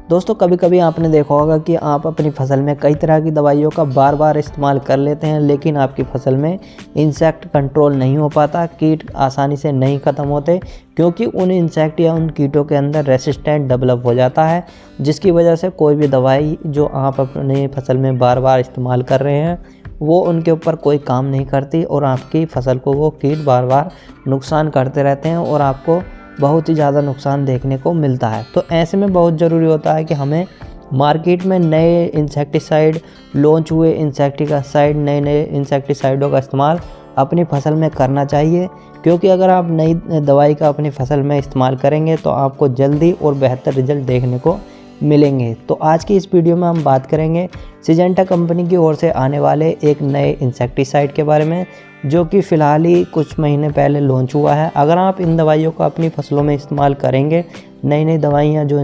दोस्तों कभी कभी आपने देखा होगा कि आप अपनी फसल में कई तरह की दवाइयों का बार बार इस्तेमाल कर लेते हैं, लेकिन आपकी फसल में इंसेक्ट कंट्रोल नहीं हो पाता, कीट आसानी से नहीं ख़त्म होते क्योंकि उन इंसेक्ट या उन कीटों के अंदर रेसिस्टेंट डेवलप हो जाता है, जिसकी वजह से कोई भी दवाई जो आप अपनी फसल में बार बार इस्तेमाल कर रहे हैं वो उनके ऊपर कोई काम नहीं करती और आपकी फसल को वो कीट बार बार नुकसान करते रहते हैं और आपको बहुत ही ज़्यादा नुकसान देखने को मिलता है। तो ऐसे में बहुत ज़रूरी होता है कि हमें मार्केट में नए इंसेक्टिसाइड लॉन्च हुए नए इंसेक्टिसाइडों का इस्तेमाल अपनी फसल में करना चाहिए, क्योंकि अगर आप नई दवाई का अपनी फसल में इस्तेमाल करेंगे तो आपको जल्दी और बेहतर रिजल्ट देखने को मिलेंगे। तो आज की इस वीडियो में हम बात करेंगे सिजेंटा कंपनी की ओर से आने वाले एक नए इंसेक्टिसाइड के बारे में, जो कि फ़िलहाल ही कुछ महीने पहले लॉन्च हुआ है। अगर आप इन दवाइयों को अपनी फसलों में इस्तेमाल करेंगे, नई दवाइयाँ जो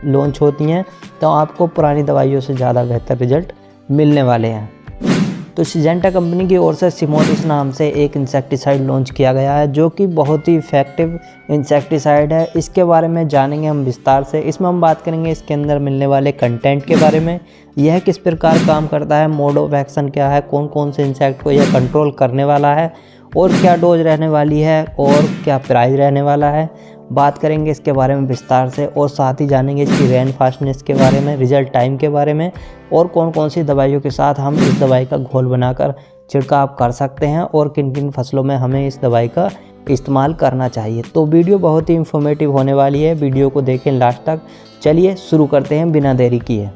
लॉन्च होती हैं, तो आपको पुरानी दवाइयों से ज़्यादा बेहतर रिजल्ट मिलने वाले हैं। तो सिजेंटा कंपनी की ओर से सिमोडिस नाम से एक इंसेक्टिसाइड लॉन्च किया गया है, जो कि बहुत ही इफ़ेक्टिव इंसेक्टिसाइड है। इसके बारे में जानेंगे हम विस्तार से। इसमें हम बात करेंगे इसके अंदर मिलने वाले कंटेंट के बारे में, यह किस प्रकार काम करता है, मोड ऑफ एक्शन क्या है, कौन कौन से इंसेक्ट को यह कंट्रोल करने वाला है और क्या डोज रहने वाली है और क्या प्राइस रहने वाला है। बात करेंगे इसके बारे में विस्तार से और साथ ही जानेंगे इसकी रेन फास्टनेस के बारे में, रिजल्ट टाइम के बारे में और कौन कौन सी दवाइयों के साथ हम इस दवाई का घोल बनाकर छिड़काव कर सकते हैं और किन किन फसलों में हमें इस दवाई का इस्तेमाल करना चाहिए। तो वीडियो बहुत ही इंफॉर्मेटिव होने वाली है, वीडियो को देखें लास्ट तक। चलिए शुरू करते हैं बिना देरी किए।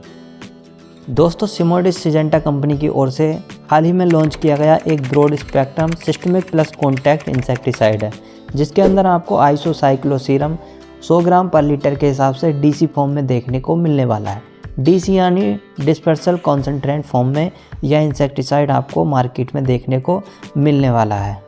दोस्तों सिमोडिस सिजेंटा कंपनी की ओर से हाल ही में लॉन्च किया गया एक broad spectrum systemic plus contact insecticide है, जिसके अंदर आपको आइसोसाइक्लोसीरम 100 ग्राम पर लीटर के हिसाब से डीसी फॉर्म में देखने को मिलने वाला है। डीसी यानी डिस्पर्सल कॉन्सेंट्रेट फॉर्म में यह इंसेक्टिसाइड आपको मार्केट में देखने को मिलने वाला है।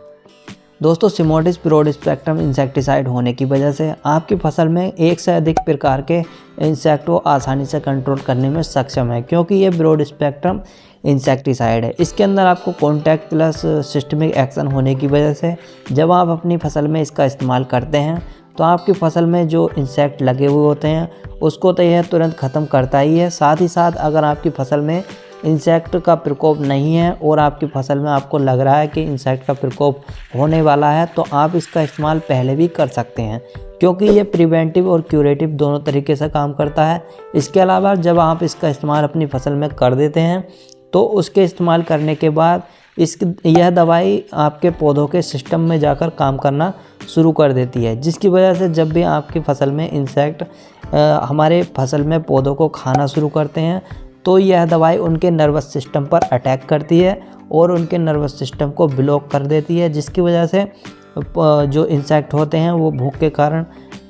दोस्तों सिमोडिस ब्रॉड स्पेक्ट्रम इंसेक्टिसाइड होने की वजह से आपकी फसल में एक से अधिक प्रकार के इंसेक्ट को आसानी से कंट्रोल करने में सक्षम है, क्योंकि ये ब्रॉड स्पेक्ट्रम इंसेक्टिसाइड है। इसके अंदर आपको कॉन्टैक्ट प्लस सिस्टमिक एक्शन होने की वजह से जब आप अपनी फसल में इसका इस्तेमाल करते हैं तो आपकी फसल में जो इंसेक्ट लगे हुए होते हैं उसको तो यह तुरंत ख़त्म करता ही है। साथ ही साथ अगर आपकी फसल में इंसेक्ट का प्रकोप नहीं है और आपकी फसल में आपको लग रहा है कि इंसेक्ट का प्रकोप होने वाला है, तो आप इसका इस्तेमाल पहले भी कर सकते हैं, क्योंकि ये प्रिवेंटिव और क्यूरेटिव दोनों तरीके से काम करता है। इसके अलावा जब आप इसका इस्तेमाल अपनी फसल में कर देते हैं तो उसके इस्तेमाल करने के बाद यह दवाई आपके पौधों के सिस्टम में जाकर काम करना शुरू कर देती है, जिसकी वजह से जब भी आपकी फसल में इंसेक्ट हमारे फसल में पौधों को खाना शुरू करते हैं तो यह दवाई उनके नर्वस सिस्टम पर अटैक करती है और उनके नर्वस सिस्टम को ब्लॉक कर देती है, जिसकी वजह से जो इंसेक्ट होते हैं वो भूख के कारण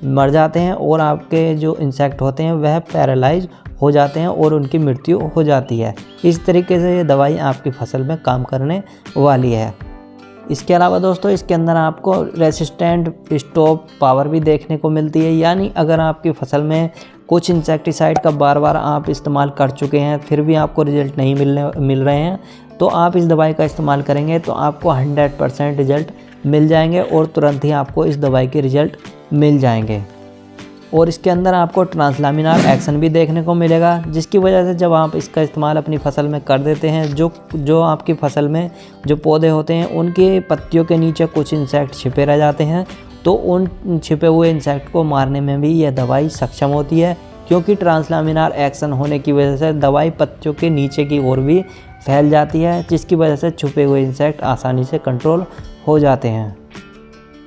मर जाते हैं और आपके जो इंसेक्ट होते हैं वह पैरालाइज हो जाते हैं और उनकी मृत्यु हो जाती है। इस तरीके से ये दवाई आपकी फसल में काम करने वाली है। इसके अलावा दोस्तों इसके अंदर आपको रेसिस्टेंट स्टॉप पावर भी देखने को मिलती है, यानी अगर आपकी फसल में कुछ इंसेक्टिसाइड का बार बार आप इस्तेमाल कर चुके हैं फिर भी आपको रिजल्ट नहीं मिल रहे हैं, तो आप इस दवाई का इस्तेमाल करेंगे तो आपको 100% रिजल्ट मिल जाएंगे और तुरंत ही आपको इस दवाई के रिजल्ट मिल जाएंगे। और इसके अंदर आपको ट्रांसलामिनार एक्शन भी देखने को मिलेगा, जिसकी वजह से जब आप इसका इस्तेमाल अपनी फसल में कर देते हैं, जो आपकी फसल में जो पौधे होते हैं उनके पत्तियों के नीचे कुछ इंसेक्ट छिपे रह जाते हैं, तो उन छिपे हुए इंसेक्ट को मारने में भी यह दवाई सक्षम होती है, क्योंकि ट्रांसलामिनार एक्शन होने की वजह से दवाई पत्तियों के नीचे की ओर भी फैल जाती है, जिसकी वजह से छुपे हुए इंसेक्ट आसानी से कंट्रोल हो जाते हैं।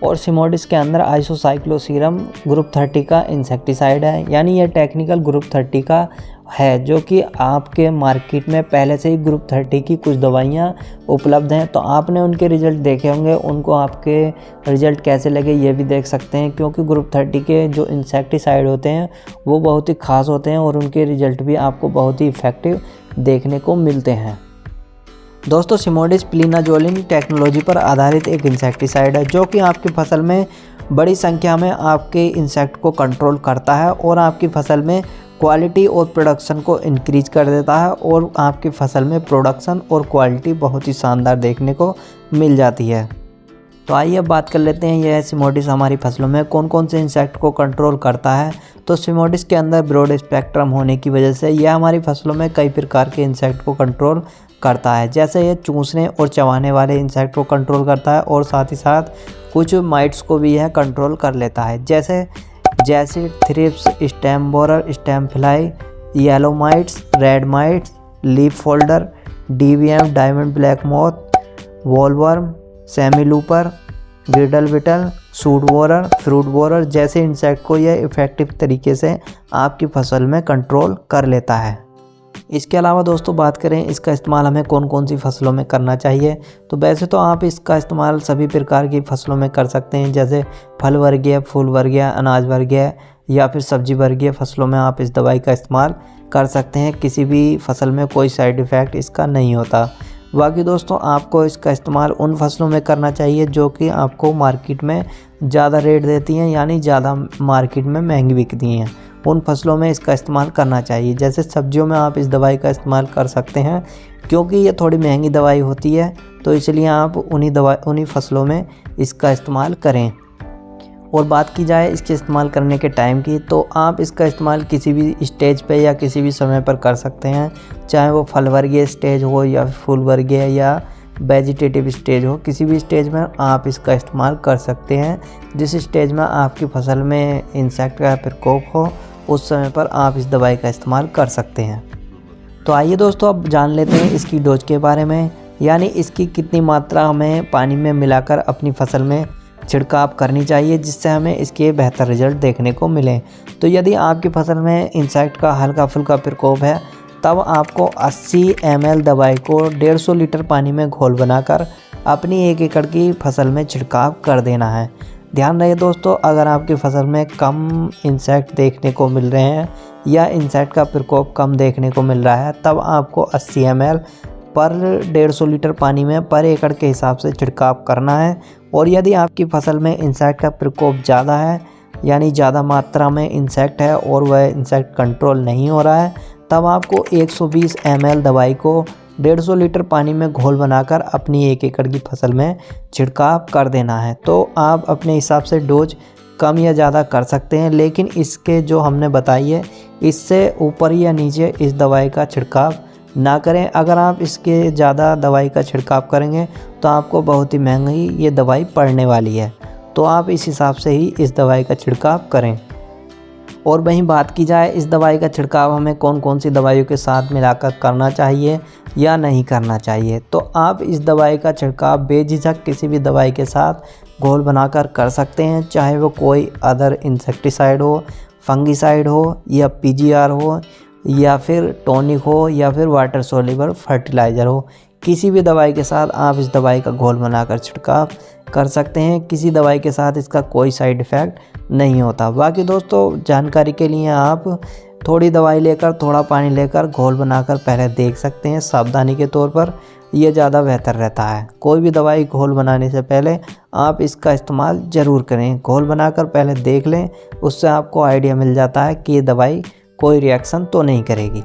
और सिमोडिस के अंदर आइसोसाइक्लोसीरम ग्रुप 30 का इंसेक्टिसाइड है, यानी यह टेक्निकल ग्रुप 30 का है, जो कि आपके मार्केट में पहले से ही ग्रुप 30 की कुछ दवाइयाँ उपलब्ध हैं। तो आपने उनके रिज़ल्ट देखे होंगे, उनको आपके रिज़ल्ट कैसे लगे ये भी देख सकते हैं, क्योंकि ग्रुप 30 के जो इंसेक्टिसाइड होते हैं वो बहुत ही ख़ास होते हैं और उनके रिज़ल्ट भी आपको बहुत ही इफ़ेक्टिव देखने को मिलते हैं। दोस्तों सिमोडिस प्लिनाजोलिन टेक्नोलॉजी पर आधारित एक इंसेक्टिसाइड है, जो कि आपकी फसल में बड़ी संख्या में आपके इंसेक्ट को कंट्रोल करता है और आपकी फसल में क्वालिटी और प्रोडक्शन को इंक्रीज कर देता है और आपकी फसल में प्रोडक्शन और क्वालिटी बहुत ही शानदार देखने को मिल जाती है। तो आइए अब बात कर लेते हैं यह सिमोडिस हमारी फसलों में कौन कौन से इंसेक्ट को कंट्रोल करता है। तो सिमोडिस के अंदर ब्रॉड स्पेक्ट्रम होने की वजह से यह हमारी फसलों में कई प्रकार के इंसेक्ट को कंट्रोल करता है। जैसे ये चूसने और चबाने वाले इंसेक्ट को कंट्रोल करता है और साथ ही साथ कुछ माइट्स को भी यह कंट्रोल कर लेता है, जैसे thrips, stem borer, stem fly, yellow mites, red mites, leaf folder, DVM diamond black moth, bollworm, semi looper, girdle beetle, shoot borer, fruit borer जैसे इंसेक्ट को यह इफ़ेक्टिव तरीके से आपकी फसल में कंट्रोल कर लेता है। इसके अलावा दोस्तों बात करें इसका इस्तेमाल हमें कौन कौन सी फसलों में करना चाहिए। तो वैसे तो आप इसका इस्तेमाल सभी प्रकार की फसलों में कर सकते हैं, जैसे फल वर्गीय, फूल वर्गीय, अनाज वर्गीय या फिर सब्जी वर्गीय फसलों में आप इस दवाई का इस्तेमाल कर सकते हैं। किसी भी फसल में कोई साइड इफ़ेक्ट इसका नहीं होता। बाकी दोस्तों आपको इसका इस्तेमाल उन फसलों में करना चाहिए जो कि आपको मार्केट में ज़्यादा रेट देती हैं, यानी ज़्यादा मार्केट में महंगी बिकती हैं, उन फसलों में इसका इस्तेमाल करना चाहिए। जैसे सब्जियों में आप इस दवाई का इस्तेमाल कर सकते हैं, क्योंकि ये थोड़ी महंगी दवाई होती है, तो इसलिए आप उन्हीं फसलों में इसका इस्तेमाल करें। और बात की जाए इसके इस्तेमाल करने के टाइम की, तो आप इसका इस्तेमाल किसी भी स्टेज पे या किसी भी समय पर कर सकते हैं, चाहे वो फल वर्गीय स्टेज हो या फूल वर्गीय या वेजिटेटिव स्टेज हो। किसी भी स्टेज में आप इसका इस्तेमाल कर सकते हैं। जिस स्टेज में आपकी फसल में इंसेक्ट का प्रकोप हो, उस समय पर आप इस दवाई का इस्तेमाल कर सकते हैं। तो आइए दोस्तों अब जान लेते हैं इसकी डोज के बारे में, यानी इसकी कितनी मात्रा हमें पानी में मिलाकर अपनी फसल में छिड़काव करनी चाहिए, जिससे हमें इसके बेहतर रिजल्ट देखने को मिले। तो यदि आपकी फसल में इंसेक्ट का हल्का फुल्का प्रकोप है, तब आपको 80 ml दवाई को 150 लीटर पानी में घोल बनाकर अपनी 1 एकड़ की फसल में छिड़काव कर देना है। ध्यान रहे दोस्तों, अगर आपकी फसल में कम इंसेक्ट देखने को मिल रहे हैं या इंसेक्ट का प्रकोप कम देखने को मिल रहा है, तब आपको 80 ml पर 150 लीटर पानी में पर एकड़ के हिसाब से छिड़काव करना है। और यदि आपकी फसल में इंसेक्ट का प्रकोप ज़्यादा है, यानी ज़्यादा मात्रा में इंसेक्ट है और वह इंसेक्ट कंट्रोल नहीं हो रहा है, तब आपको 120 ml दवाई को 150 लीटर पानी में घोल बनाकर अपनी 1 एकड़ की फसल में छिड़काव कर देना है। तो आप अपने हिसाब से डोज कम या ज़्यादा कर सकते हैं, लेकिन इसके जो हमने बताई है इससे ऊपर या नीचे इस दवाई का छिड़काव ना करें। अगर आप इसके ज़्यादा दवाई का छिड़काव करेंगे तो आपको बहुत ही महंगी ये दवाई पड़ने वाली है, तो आप इस हिसाब से ही इस दवाई का छिड़काव करें। और वहीं बात की जाए इस दवाई का छिड़काव हमें कौन कौन सी दवाइयों के साथ मिलाकर करना चाहिए या नहीं करना चाहिए, तो आप इस दवाई का छिड़काव बेझिझक किसी भी दवाई के साथ घोल बनाकर कर सकते हैं, चाहे वो कोई अदर इंसेक्टिसाइड हो, फंगिसाइड हो या PGR हो या फिर टॉनिक हो या फिर वाटर सोल्यूबल फर्टिलाइज़र हो। किसी भी दवाई के साथ आप इस दवाई का घोल बनाकर छिड़काव कर सकते हैं। किसी दवाई के साथ इसका कोई साइड इफ़ेक्ट नहीं होता। बाकी दोस्तों जानकारी के लिए आप थोड़ी दवाई लेकर, थोड़ा पानी लेकर घोल बनाकर पहले देख सकते हैं, सावधानी के तौर पर, ये ज़्यादा बेहतर रहता है। कोई भी दवाई घोल बनाने से पहले आप इसका इस्तेमाल ज़रूर करें। घोल बनाकर पहले देख लें, उससे आपको आइडिया मिल जाता है कि ये दवाई कोई रिएक्शन तो नहीं करेगी।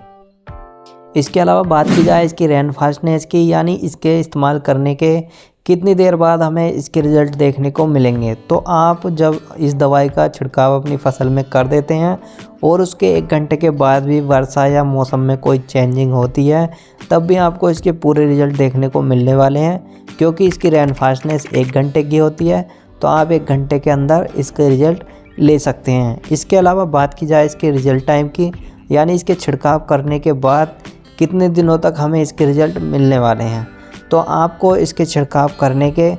इसके अलावा बात की जाए इसकी रेन फास्टनेस की, यानी इसके इस्तेमाल करने के कितनी देर बाद हमें इसके रिज़ल्ट देखने को मिलेंगे, तो आप जब इस दवाई का छिड़काव अपनी फसल में कर देते हैं और उसके 1 घंटे के बाद भी वर्षा या मौसम में कोई चेंजिंग होती है, तब भी आपको इसके पूरे रिज़ल्ट देखने को मिलने वाले हैं। क्योंकि इसकी रेन फास्टनेस 1 घंटे की होती है, तो आप 1 घंटे के अंदर इसके रिज़ल्ट ले सकते हैं। इसके अलावा बात की जाए इसके रिज़ल्ट टाइम की, यानी इसके छिड़काव करने के बाद कितने दिनों तक हमें इसके रिज़ल्ट मिलने वाले हैं, तो आपको इसके छिड़काव करने के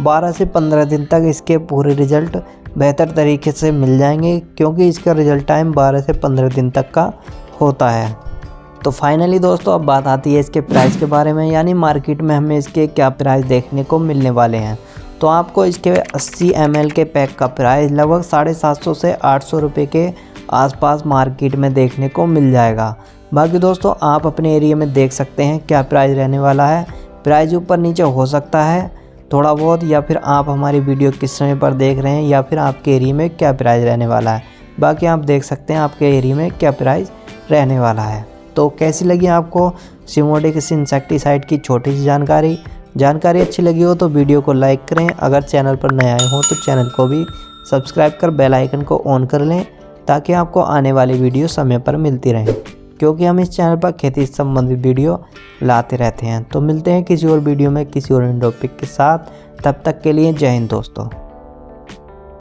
12 से 15 दिन तक इसके पूरे रिज़ल्ट बेहतर तरीके से मिल जाएंगे, क्योंकि इसका रिज़ल्ट टाइम 12 से 15 दिन तक का होता है। तो फाइनली दोस्तों अब बात आती है इसके प्राइस के बारे में, यानी मार्केट में हमें इसके क्या प्राइस देखने को मिलने वाले हैं। तो आपको इसके 80 ml के पैक का प्राइस लगभग 750 से 800 रुपये के आसपास मार्केट में देखने को मिल जाएगा। बाकी दोस्तों आप अपने एरिया में देख सकते हैं क्या प्राइस रहने वाला है। प्राइस ऊपर नीचे हो सकता है थोड़ा बहुत, या फिर आप हमारी वीडियो किस समय पर देख रहे हैं, या फिर आपके एरिया में क्या प्राइस रहने वाला है। बाकी आप देख सकते हैं आपके एरिया में क्या प्राइस रहने वाला है। तो कैसी लगी आपको सिमोडिस इंसेक्टिसाइड की छोटी सी जानकारी, जानकारी अच्छी लगी हो तो वीडियो को लाइक करें। अगर चैनल पर नए आए हों तो चैनल को भी सब्सक्राइब कर बेल आइकन को ऑन कर लें ताकि आपको आने वाली वीडियो समय पर मिलती रहे, क्योंकि हम इस चैनल पर खेती से संबंधित वीडियो लाते रहते हैं। तो मिलते हैं किसी और वीडियो में किसी और टॉपिक के साथ। तब तक के लिए जय हिंद दोस्तों।